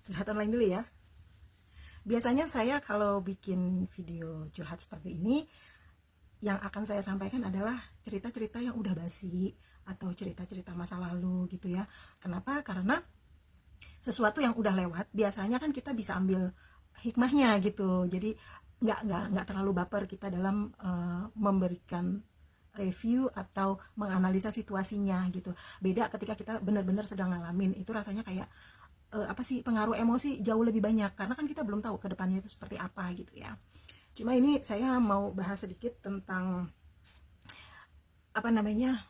Curhat online dulu ya. Biasanya saya kalau bikin video curhat seperti ini, yang akan saya sampaikan adalah cerita-cerita yang udah basi atau cerita-cerita masa lalu gitu ya. Kenapa? Karena sesuatu yang udah lewat biasanya kan kita bisa ambil hikmahnya gitu. Jadi nggak terlalu baper kita dalam memberikan review atau menganalisa situasinya gitu. Beda ketika kita benar-benar sedang ngalamin, itu rasanya kayak apa sih, pengaruh emosi jauh lebih banyak karena kan kita belum tahu ke depannya itu seperti apa gitu ya. Cuma ini saya mau bahas sedikit tentang apa namanya,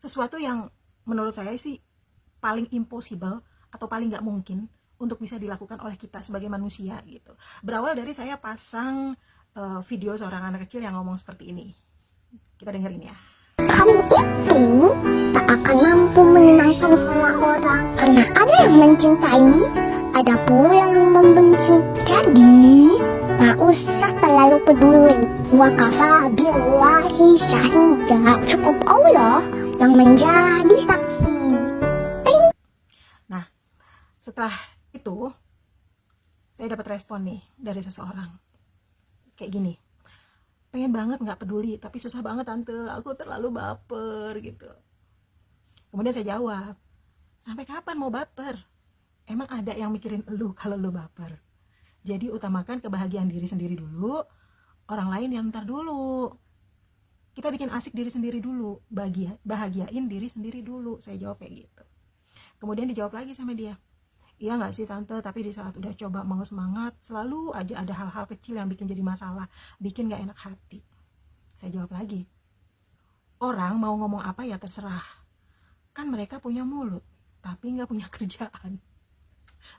sesuatu yang menurut saya sih paling impossible atau paling nggak mungkin untuk bisa dilakukan oleh kita sebagai manusia gitu. Berawal dari saya pasang video seorang anak kecil yang ngomong seperti ini. Kita dengerin ya. Kamu itu tak akan mampu menyenangkan semua orang karena ada yang mencintai, ada pula yang membenci. Jadi, tak usah terlalu peduli. Wa kafa billahi syahida. Cukup Allah yang menjadi saksi. Nah, setelah itu saya dapat respon nih dari seseorang kayak gini. Pengen banget nggak peduli, tapi susah banget tante, aku terlalu baper gitu. Kemudian saya jawab, sampai kapan mau baper? Emang ada yang mikirin lu kalau lu baper? Jadi utamakan kebahagiaan diri sendiri dulu, orang lain yang ntar dulu. Kita bikin asik diri sendiri dulu, bahagiain diri sendiri dulu. Saya jawab kayak gitu. Kemudian dijawab lagi sama dia, iya nggak sih tante, tapi di saat udah coba mau semangat, selalu aja ada hal-hal kecil yang bikin jadi masalah, bikin nggak enak hati. Saya jawab lagi, orang mau ngomong apa ya terserah, kan mereka punya mulut tapi nggak punya kerjaan,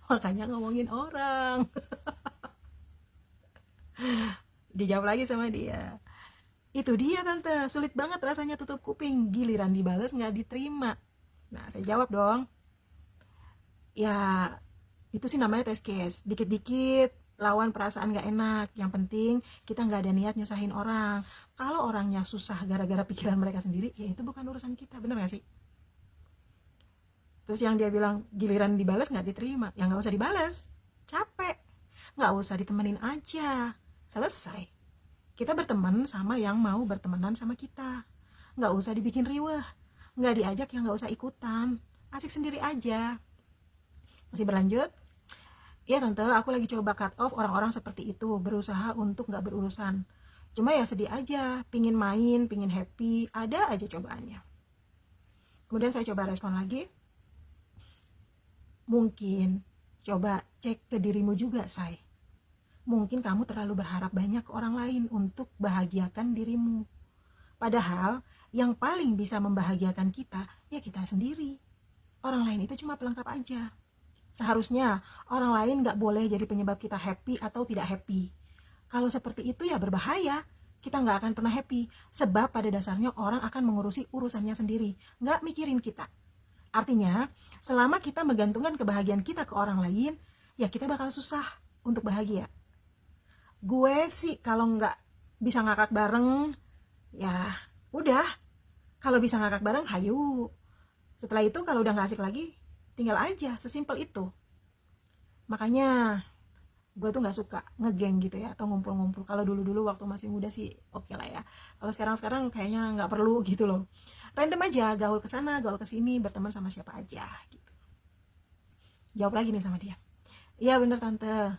makanya ngomongin orang. Dijawab lagi sama dia, itu dia tante, sulit banget rasanya tutup kuping, giliran dibales nggak diterima. Nah saya jawab dong, ya itu sih namanya test case, dikit-dikit lawan perasaan gak enak, yang penting kita nggak ada niat nyusahin orang. Kalau orangnya susah gara-gara pikiran mereka sendiri, ya itu bukan urusan kita, bener gak sih? Terus yang dia bilang giliran dibales nggak diterima, ya nggak usah dibales, capek, nggak usah ditemenin aja, selesai. Kita berteman sama yang mau bertemanan sama kita, nggak usah dibikin riweh, nggak diajak yang nggak usah ikutan, asik sendiri aja. Masih berlanjut, iya tante, aku lagi coba cut off orang-orang seperti itu, berusaha untuk gak berurusan. Cuma ya sedih aja, pingin main, pingin happy, ada aja cobaannya. Kemudian saya coba respon lagi, mungkin coba cek ke dirimu juga, say. Mungkin kamu terlalu berharap banyak ke orang lain untuk bahagiakan dirimu. Padahal yang paling bisa membahagiakan kita, ya kita sendiri. Orang lain itu cuma pelengkap aja. Seharusnya orang lain nggak boleh jadi penyebab kita happy atau tidak happy. Kalau seperti itu ya berbahaya. Kita nggak akan pernah happy. Sebab pada dasarnya orang akan mengurusi urusannya sendiri. Nggak mikirin kita. Artinya, selama kita menggantungkan kebahagiaan kita ke orang lain, ya kita bakal susah untuk bahagia. Gue sih kalau nggak bisa ngakak bareng, ya udah. Kalau bisa ngakak bareng, hayu. Setelah itu kalau udah nggak asik lagi, tinggal aja, sesimpel itu. Makanya gue tuh nggak suka ngegeng gitu ya, atau ngumpul-ngumpul. Kalau dulu-dulu waktu masih muda sih oke lah ya. Kalau sekarang-sekarang kayaknya nggak perlu gitu loh. Random aja, gaul kesana, gaul kesini, berteman sama siapa aja gitu. Jawab lagi nih sama dia, iya bener tante,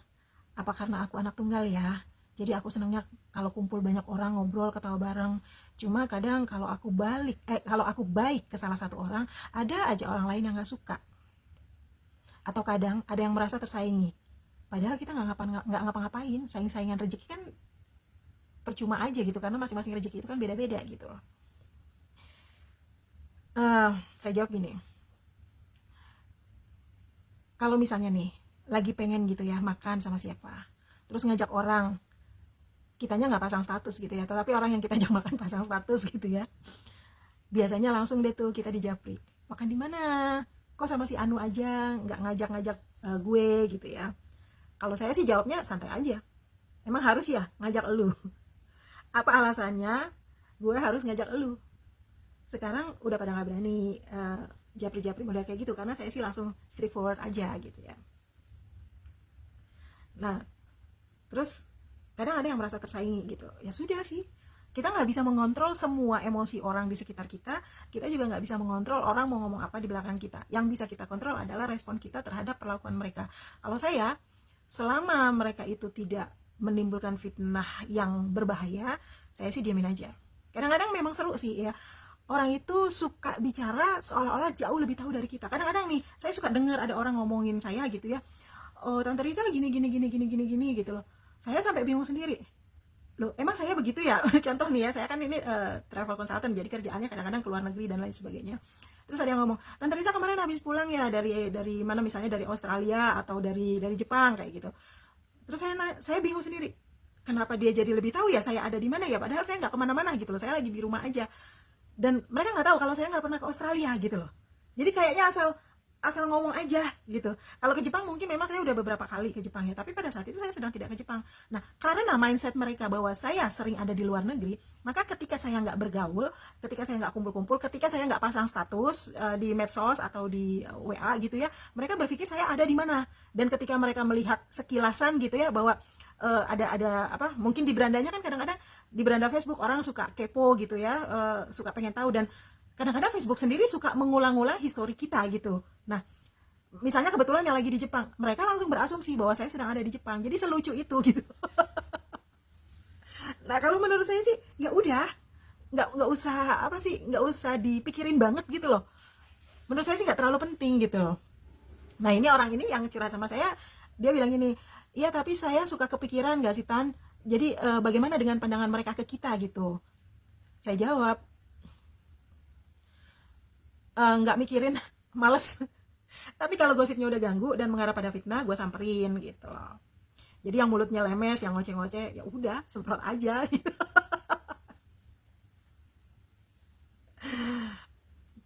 apa karena aku anak tunggal ya, jadi aku senangnya kalau kumpul banyak orang, ngobrol, ketawa bareng. Cuma kadang kalau aku baik ke salah satu orang, ada aja orang lain yang nggak suka. Atau kadang ada yang merasa tersaingi, padahal kita nggak ngapa-ngapain. Saing-saingan rezeki kan percuma aja gitu, karena masing-masing rezeki itu kan beda-beda gitu loh. Saya jawab gini, kalau misalnya nih lagi pengen gitu ya makan sama siapa, terus ngajak orang, kitanya nggak pasang status gitu ya, tetapi orang yang kita ajak makan pasang status gitu ya, biasanya langsung deh tuh kita dijapri, makan di mana, kok sama si Anu aja nggak ngajak-ngajak gue gitu ya. Kalau saya sih jawabnya santai aja, emang harus ya ngajak elu? Apa alasannya gue harus ngajak elu? Sekarang udah pada nggak berani japri-japri model kayak gitu, karena saya sih langsung straightforward aja gitu ya. Nah, terus kadang ada yang merasa tersaingi gitu. Ya sudah sih, kita nggak bisa mengontrol semua emosi orang di sekitar kita. Kita juga nggak bisa mengontrol orang mau ngomong apa di belakang kita. Yang bisa kita kontrol adalah respon kita terhadap perlakuan mereka. Kalau saya, selama mereka itu tidak menimbulkan fitnah yang berbahaya, saya sih diamin aja. Kadang-kadang memang seru sih ya, orang itu suka bicara seolah-olah jauh lebih tahu dari kita. Kadang-kadang nih, saya suka dengar ada orang ngomongin saya gitu ya, oh Tante Risa gini gini gini gini gini gini gitu loh. Saya sampai bingung sendiri, loh emang saya begitu ya. Contoh nih ya, saya kan ini travel consultant, jadi kerjaannya kadang-kadang ke luar negeri dan lain sebagainya. Terus ada yang ngomong, Tante Risa kemarin habis pulang ya dari mana, misalnya dari Australia atau dari Jepang kayak gitu. Terus saya bingung sendiri, kenapa dia jadi lebih tahu ya saya ada di mana ya, padahal saya nggak kemana-mana gitu loh, saya lagi di rumah aja. Dan mereka nggak tahu kalau saya nggak pernah ke Australia gitu loh. Jadi kayaknya asal asal ngomong aja gitu. Kalau ke Jepang mungkin memang saya udah beberapa kali ke Jepang ya, tapi pada saat itu saya sedang tidak ke Jepang. Nah, karena mindset mereka bahwa saya sering ada di luar negeri, maka ketika saya nggak bergaul, ketika saya nggak kumpul-kumpul, ketika saya nggak pasang status di medsos atau di WA gitu ya, mereka berpikir saya ada di mana. Dan ketika mereka melihat sekilasan gitu ya bahwa ada apa, mungkin di berandanya kan kadang-kadang di beranda Facebook orang suka kepo gitu ya, suka pengen tahu, dan kadang-kadang Facebook sendiri suka mengulang-ulang histori kita gitu. Nah, misalnya kebetulan yang lagi di Jepang, mereka langsung berasumsi bahwa saya sedang ada di Jepang. Jadi selucu itu gitu. Nah, kalau menurut saya sih ya udah, nggak usah apa sih, nggak usah dipikirin banget gitu loh. Menurut saya sih nggak terlalu penting gitu loh. Nah, ini orang ini yang curhat sama saya, dia bilang gini, iya tapi saya suka kepikiran nggak sih Tan? Jadi bagaimana dengan pandangan mereka ke kita gitu? Saya jawab, nggak mikirin, males. Tapi kalau gosipnya udah ganggu dan mengarah pada fitnah, gue samperin gitu loh. Jadi yang mulutnya lemes, yang ngoceh-ngoceh, ya udah semprot aja gitu.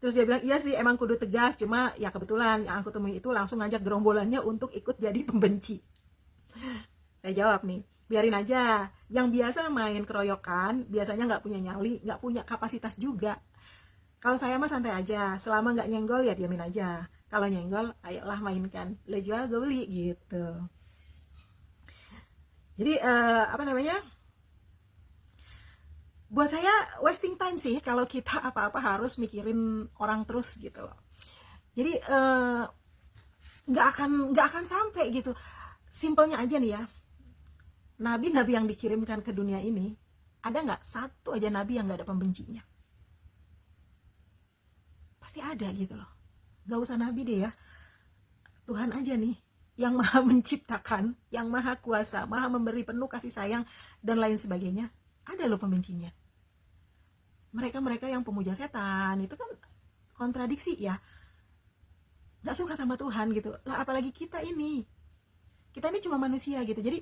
Terus dia bilang, iya sih emang kudu tegas, cuma ya kebetulan yang aku temui itu langsung ngajak gerombolannya untuk ikut jadi pembenci. Saya jawab nih, biarin aja. Yang biasa main keroyokan, biasanya nggak punya nyali, nggak punya kapasitas juga. Kalau saya mah santai aja, selama nggak nyenggol ya diamin aja. Kalau nyenggol, ayolah mainkan. Lo jual, gue beli gitu. Jadi apa namanya? Buat saya wasting time sih kalau kita apa-apa harus mikirin orang terus gitu loh. Jadi nggak akan sampai gitu. Simpelnya aja nih ya. Nabi-nabi yang dikirimkan ke dunia ini, ada nggak satu aja nabi yang nggak ada pembencinya? Pasti ada gitu loh. Nggak usah nabi deh ya. Tuhan aja nih yang maha menciptakan, yang maha kuasa, maha memberi penuh kasih sayang dan lain sebagainya, ada loh pembencinya. Mereka-mereka yang pemuja setan itu kan kontradiksi ya, nggak suka sama Tuhan gitu lah, apalagi kita ini cuma manusia gitu. Jadi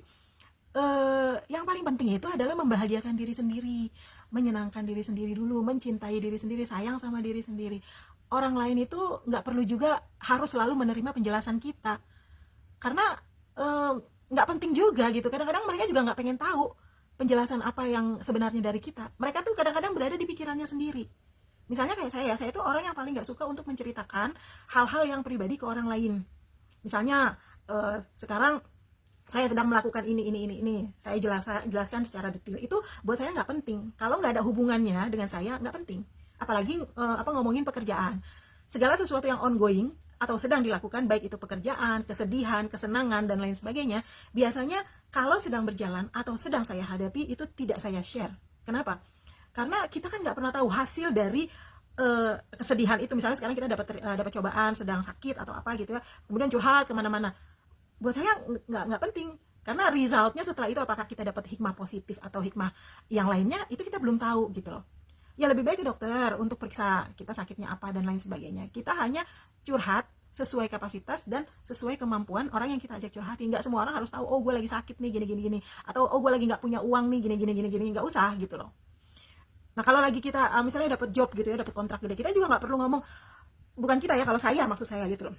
yang paling penting itu adalah membahagiakan diri sendiri, menyenangkan diri sendiri dulu, mencintai diri sendiri, sayang sama diri sendiri. Orang lain itu nggak perlu juga harus selalu menerima penjelasan kita, karena nggak penting juga gitu. Kadang-kadang mereka juga nggak pengen tahu penjelasan apa yang sebenarnya dari kita. Mereka tuh kadang-kadang berada di pikirannya sendiri. Misalnya kayak saya tuh orang yang paling nggak suka untuk menceritakan hal-hal yang pribadi ke orang lain. Misalnya sekarang saya sedang melakukan ini, saya jelaskan secara detail. Itu buat saya nggak penting. Kalau nggak ada hubungannya dengan saya, nggak penting. Apalagi ngomongin pekerjaan. Segala sesuatu yang ongoing atau sedang dilakukan, baik itu pekerjaan, kesedihan, kesenangan, dan lain sebagainya, biasanya kalau sedang berjalan atau sedang saya hadapi, itu tidak saya share. Kenapa? Karena kita kan nggak pernah tahu hasil dari kesedihan itu. Misalnya sekarang kita dapat cobaan, sedang sakit atau apa gitu ya, kemudian curhat kemana-mana. Buat saya nggak penting, karena resultnya setelah itu apakah kita dapat hikmah positif atau hikmah yang lainnya, itu kita belum tahu gitu loh. Ya lebih baik ke dokter untuk periksa kita sakitnya apa dan lain sebagainya. Kita hanya curhat sesuai kapasitas dan sesuai kemampuan orang yang kita ajak curhatin. Nggak semua orang harus tahu, oh gue lagi sakit nih gini, atau oh gue lagi nggak punya uang nih gini, nggak usah gitu loh. Nah kalau lagi kita misalnya dapat job gitu ya, dapat kontrak gede, kita juga nggak perlu ngomong, bukan kita ya, kalau saya, maksud saya gitu loh.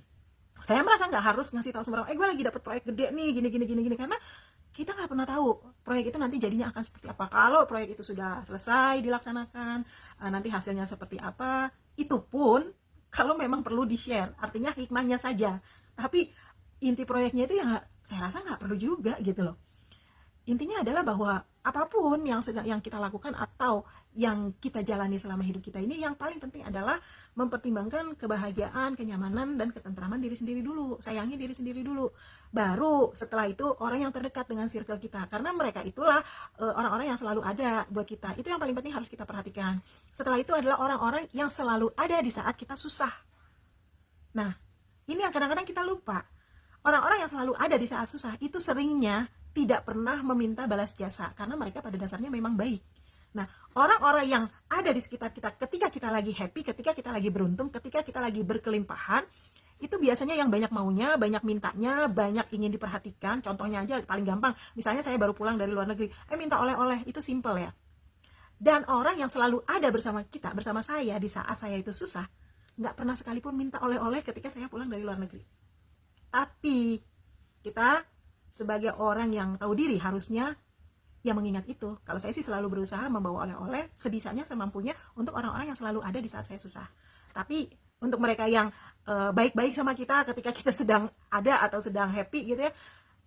Saya merasa nggak harus ngasih tahu semua orang, gue lagi dapat proyek gede nih gini, karena kita nggak pernah tahu proyek itu nanti jadinya akan seperti apa. Kalau proyek itu sudah selesai dilaksanakan, nanti hasilnya seperti apa, itu pun kalau memang perlu di-share, artinya hikmahnya saja. Tapi inti proyeknya itu ya saya rasa nggak perlu juga gitu loh. Intinya adalah bahwa apapun yang kita lakukan atau yang kita jalani selama hidup kita ini, yang paling penting adalah mempertimbangkan kebahagiaan, kenyamanan, dan ketentraman diri sendiri dulu. Sayangi diri sendiri dulu. Baru setelah itu orang yang terdekat dengan circle kita. Karena mereka itulah orang-orang yang selalu ada buat kita. Itu yang paling penting harus kita perhatikan. Setelah itu adalah orang-orang yang selalu ada di saat kita susah. Nah, ini yang kadang-kadang kita lupa. Orang-orang yang selalu ada di saat susah itu seringnya tidak pernah meminta balas jasa karena mereka pada dasarnya memang baik. Nah, orang-orang yang ada di sekitar kita ketika kita lagi happy, ketika kita lagi beruntung, ketika kita lagi berkelimpahan, itu biasanya yang banyak maunya, banyak mintanya, banyak ingin diperhatikan. Contohnya aja paling gampang, misalnya saya baru pulang dari luar negeri, minta oleh-oleh, itu simple ya. Dan orang yang selalu ada bersama kita, bersama saya di saat saya itu susah, nggak pernah sekalipun minta oleh-oleh ketika saya pulang dari luar negeri. Tapi kita sebagai orang yang tahu diri harusnya ya mengingat itu. Kalau saya sih selalu berusaha membawa oleh-oleh sebisanya, semampunya untuk orang-orang yang selalu ada di saat saya susah. Tapi untuk mereka yang baik-baik sama kita ketika kita sedang ada atau sedang happy gitu ya,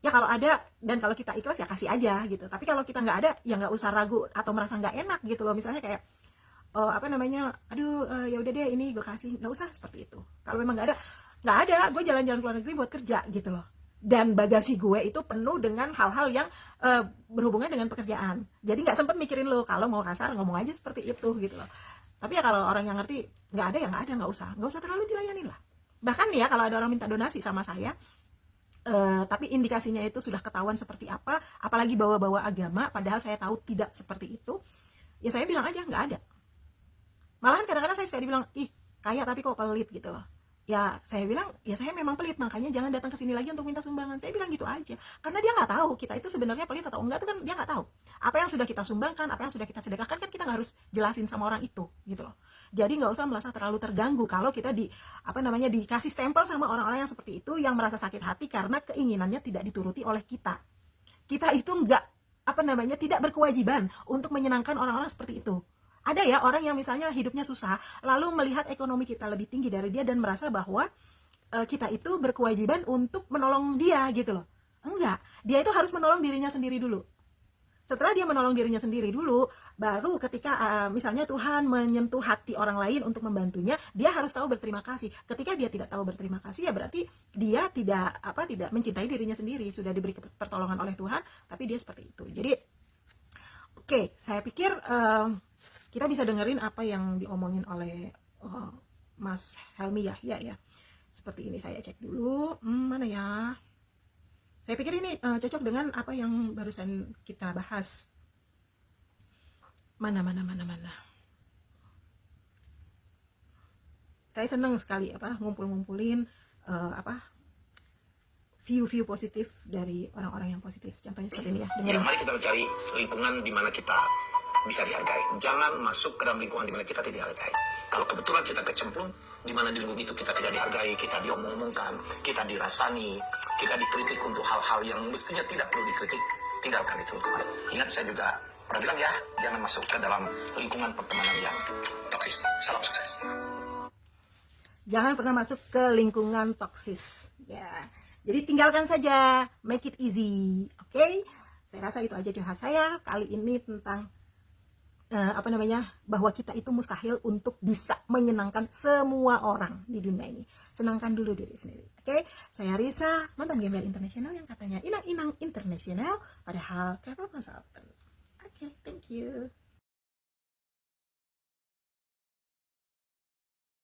ya kalau ada dan kalau kita ikhlas ya kasih aja gitu. Tapi kalau kita nggak ada ya nggak usah ragu atau merasa nggak enak gitu loh. Misalnya kayak aduh ya udah deh ini gue kasih, nggak usah seperti itu. Kalau memang nggak ada, gue jalan-jalan ke luar negeri buat kerja gitu loh. Dan bagasi gue itu penuh dengan hal-hal yang berhubungan dengan pekerjaan. Jadi nggak sempet mikirin lo, kalau mau kasar ngomong aja seperti itu gitu loh. Tapi ya kalau orang yang ngerti nggak ada ya nggak ada, nggak usah terlalu dilayanin lah. Bahkan ya kalau ada orang minta donasi sama saya, tapi indikasinya itu sudah ketahuan seperti apa, apalagi bawa-bawa agama, padahal saya tahu tidak seperti itu, ya saya bilang aja nggak ada. Malahan kadang-kadang saya suka dibilang, ih kaya tapi kok pelit gitu loh. Ya saya bilang, ya saya memang pelit, makanya jangan datang ke sini lagi untuk minta sumbangan. Saya bilang gitu aja, karena dia nggak tahu kita itu sebenarnya pelit atau enggak, itu kan dia nggak tahu. Apa yang sudah kita sumbangkan, apa yang sudah kita sedekahkan, kan kita nggak harus jelasin sama orang itu gitu loh. Jadi nggak usah merasa terlalu terganggu kalau kita dikasih stempel sama orang-orang yang seperti itu, yang merasa sakit hati karena keinginannya tidak dituruti oleh kita. Kita itu nggak tidak berkewajiban untuk menyenangkan orang-orang seperti itu. Ada ya orang yang misalnya hidupnya susah, lalu melihat ekonomi kita lebih tinggi dari dia dan merasa bahwa kita itu berkewajiban untuk menolong dia gitu loh. Enggak, dia itu harus menolong dirinya sendiri dulu. Setelah dia menolong dirinya sendiri dulu, baru ketika misalnya Tuhan menyentuh hati orang lain untuk membantunya, dia harus tahu berterima kasih. Ketika dia tidak tahu berterima kasih, ya berarti dia tidak mencintai dirinya sendiri. Sudah diberi pertolongan oleh Tuhan, tapi dia seperti itu. Jadi, oke, saya pikir kita bisa dengerin apa yang diomongin oleh Mas Helmi Yahya ya. Seperti ini, saya cek dulu. Mana ya? Saya pikir ini cocok dengan apa yang barusan kita bahas. Mana. Saya senang sekali ngumpulin view positif dari orang-orang yang positif. Contohnya seperti ini ya. Ya, mari kita mencari lingkungan di mana kita bisa dihargai. Jangan masuk ke dalam lingkungan di mana kita tidak dihargai. Kalau kebetulan kita kecemplung di mana di lingkungan itu kita tidak dihargai, kita diomong-omongkan, kita dirasani, kita dikritik untuk hal-hal yang mestinya tidak perlu dikritik, tinggalkan itu teman. Ingat, saya juga pernah bilang ya, jangan masuk ke dalam lingkungan pertemanan yang toksis. Salam sukses. Jangan pernah masuk ke lingkungan toksis. Ya. Jadi tinggalkan saja, make it easy. Oke? Saya rasa itu aja curhat saya kali ini tentang bahwa kita itu mustahil untuk bisa menyenangkan semua orang di dunia ini. Senangkan dulu diri sendiri. Oke? Saya Risa, mantan gembel internasional yang katanya inang-inang internasional, padahal travel consultant. Oke, thank you.